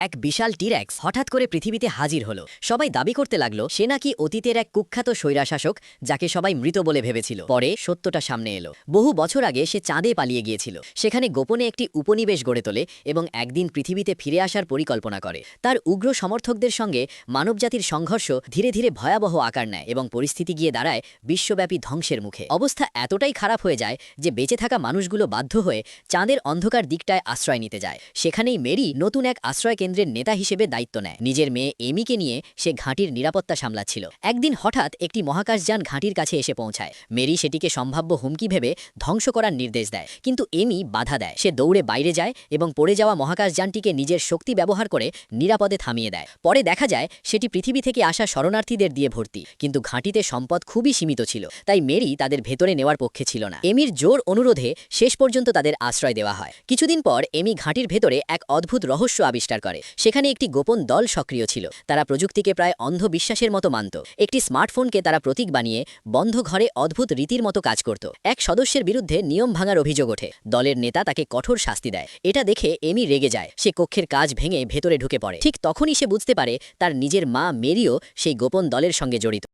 এক বিশাল টিরেক্স হঠাৎ করে পৃথিবীতে হাজির হলো। সবাই দাবি করতে লাগলো সে নাকি অতীতের এক কুখ্যাত স্বৈরাশাসক, যাকে সবাই মৃত বলে ভেবেছিল। পরে সত্যটা সামনে এলো। বহু বছর আগে সে চাঁদে পালিয়ে গিয়েছিল, সেখানে গোপনে একটি উপনিবেশ গড়ে তোলে এবং একদিন পৃথিবীতে ফিরে আসার পরিকল্পনা করে। তার উগ্র সমর্থকদের সঙ্গে মানবজাতির সংঘর্ষ ধীরে ধীরে ভয়াবহ আকার নেয় এবং পরিস্থিতি গিয়ে দাঁড়ায় বিশ্বব্যাপী ধ্বংসের মুখে। অবস্থা এতটাই খারাপ হয়ে যায় যে বেঁচে থাকা মানুষগুলো বাধ্য হয়ে চাঁদের অন্ধকার দিকটায় আশ্রয় নিতে যায়। সেখানেই মেরি নতুন এক আশ্রয় কেন্দ্রের নেতা হিসেবে দায়িত্ব নেয়। নিজের মেয়ে এমিকে নিয়ে সে ঘাঁটির নিরাপত্তা সামলাচ্ছিল। একদিন হঠাৎ একটি মহাকাশযান ঘাঁটির কাছে এসে পৌঁছায়। মেরি সেটিকে সম্ভাব্য হুমকি ভেবে ধ্বংস করার নির্দেশ দেয়, কিন্তু এমি বাধা দেয়। সে দৌড়ে বাইরে যায় এবং পড়ে যাওয়া মহাকাশযানটিকে নিজের শক্তি ব্যবহার করে নিরাপদে থামিয়ে দেয়। পরে দেখা যায় সেটি পৃথিবী থেকে আসা শরণার্থীদের দিয়ে ভর্তি, কিন্তু ঘাঁটিতে সম্পদ খুবই সীমিত ছিল, তাই মেরি তাদের ভেতরে নেওয়ার পক্ষে ছিল না। এমির জোর অনুরোধে শেষ পর্যন্ত তাদের আশ্রয় দেওয়া হয়। কিছুদিন পর এমি ঘাঁটির ভেতরে এক অদ্ভুত রহস্য আবিষ্কার করে। সেখানে একটি গোপন দল সক্রিয় ছিল। তারা প্রযুক্তিকে প্রায় অন্ধবিশ্বাসের মতো মানত। একটি স্মার্টফোনকে তারা প্রতীক বানিয়ে বন্ধ ঘরে অদ্ভুত রীতির মতো কাজ করত। এক সদস্যের বিরুদ্ধে নিয়ম ভাঙার অভিযোগ ওঠে। দলের নেতা তাকে কঠোর শাস্তি দেয়। এটা দেখে এমি রেগে যায়। সে কক্ষের কাজ ভেঙে ভেতরে ঢুকে পড়ে। ঠিক তখনই সে বুঝতে পারে তার নিজের মা মেরিও সেই গোপন দলের সঙ্গে জড়িত।